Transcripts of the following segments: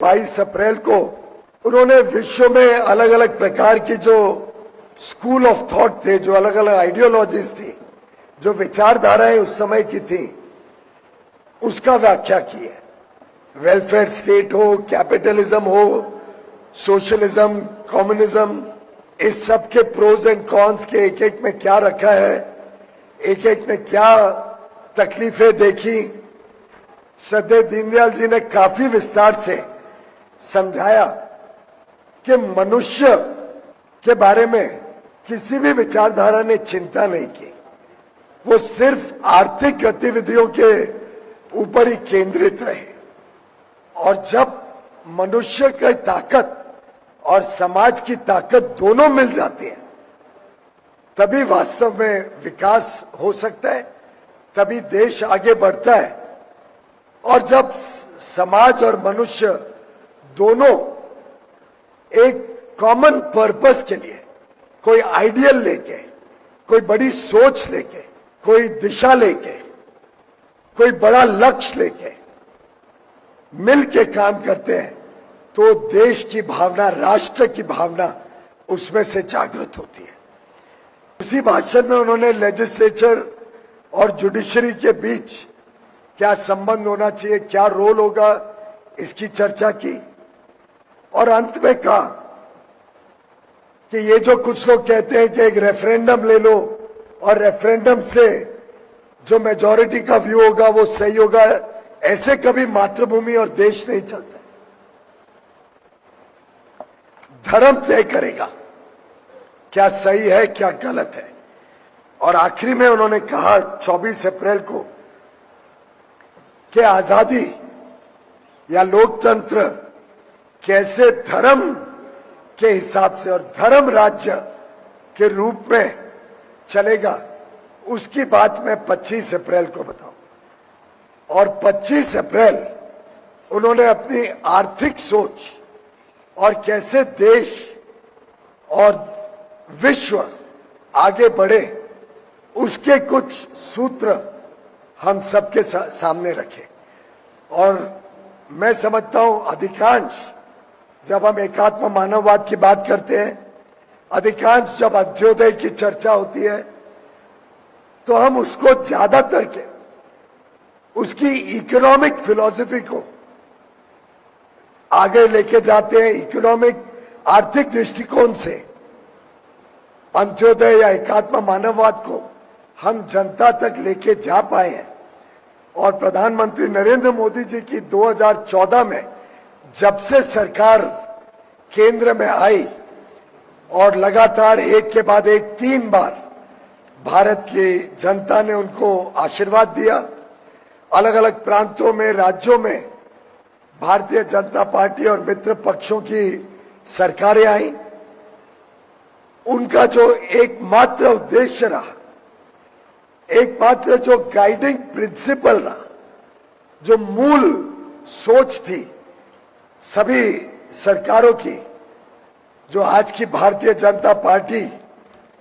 22 अप्रैल को उन्होंने विश्व में अलग अलग प्रकार की जो स्कूल ऑफ थॉट थे, जो अलग अलग आइडियोलॉजीज थी, जो विचारधाराएं उस समय की थी, उसका व्याख्या की है। वेलफेयर स्टेट हो, कैपिटलिज्म हो, सोशलिज्म, कम्युनिज्म, इस सब के प्रोज एंड कॉन्स के एक एक में क्या रखा है, एक एक ने क्या तकलीफें देखी। श्रद्धेय दीनदयाल जी ने काफी विस्तार से समझाया कि मनुष्य के बारे में किसी भी विचारधारा ने चिंता नहीं की, वो सिर्फ आर्थिक गतिविधियों के ऊपर ही केंद्रित रहे। और जब मनुष्य की ताकत और समाज की ताकत दोनों मिल जाती है, तभी वास्तव में विकास हो सकता है, तभी देश आगे बढ़ता है। और जब समाज और मनुष्य दोनों एक कॉमन पर्पस के लिए, कोई आइडियल लेके, कोई बड़ी सोच लेके, कोई दिशा लेके, कोई बड़ा लक्ष्य लेके मिल के काम करते हैं, तो देश की भावना, राष्ट्र की भावना उसमें से जागृत होती है। उसी भाषण में उन्होंने लेजिस्लेचर और जुडिशरी के बीच क्या संबंध होना चाहिए, क्या रोल होगा, इसकी चर्चा की। और अंत में कहा कि ये जो कुछ लोग कहते हैं कि एक रेफरेंडम ले लो और रेफरेंडम से जो मेजॉरिटी का व्यू होगा वो सही होगा, ऐसे कभी मातृभूमि और देश नहीं चलता। धर्म तय करेगा क्या सही है, क्या गलत है। और आखिरी में उन्होंने कहा 24 अप्रैल को कि आजादी या लोकतंत्र कैसे धर्म के हिसाब से और धर्म राज्य के रूप में चलेगा, उसकी बात मैं 25 अप्रैल को बताऊं। और 25 अप्रैल उन्होंने अपनी आर्थिक सोच और कैसे देश और विश्व आगे बढ़े, उसके कुछ सूत्र हम सबके सामने रखे। और मैं समझता हूं अधिकांश जब हम एकात्म मानववाद की बात करते हैं, अधिकांश जब अंत्योदय की चर्चा होती है, तो हम उसको ज्यादातर के उसकी इकोनॉमिक फिलॉसफी को आगे लेके जाते हैं। इकोनॉमिक आर्थिक दृष्टिकोण से अंत्योदय या एकात्म मानववाद को हम जनता तक लेके जा पाए हैं। और प्रधानमंत्री नरेंद्र मोदी जी की 2014 में जब से सरकार केंद्र में आई और लगातार एक के बाद एक 3 बार भारत की जनता ने उनको आशीर्वाद दिया, अलग अलग प्रांतों में, राज्यों में भारतीय जनता पार्टी और मित्र पक्षों की सरकारें आई, उनका जो एकमात्र उद्देश्य रहा, एकमात्र जो गाइडिंग प्रिंसिपल रहा, जो मूल सोच थी सभी सरकारों की, जो आज की भारतीय जनता पार्टी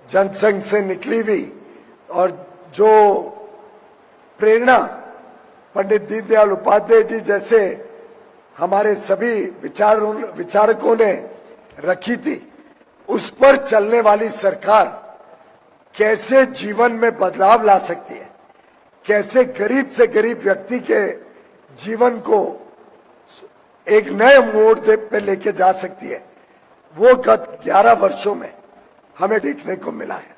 जनसंघ से निकली हुई, और जो प्रेरणा पंडित दीनदयाल उपाध्याय जी जैसे हमारे सभी विचारकों ने रखी थी, उस पर चलने वाली सरकार कैसे जीवन में बदलाव ला सकती है, कैसे गरीब से गरीब व्यक्ति के जीवन को एक नए मोड़ पे लेके जा सकती है, वो गत 11 वर्षों में हमें देखने को मिला है।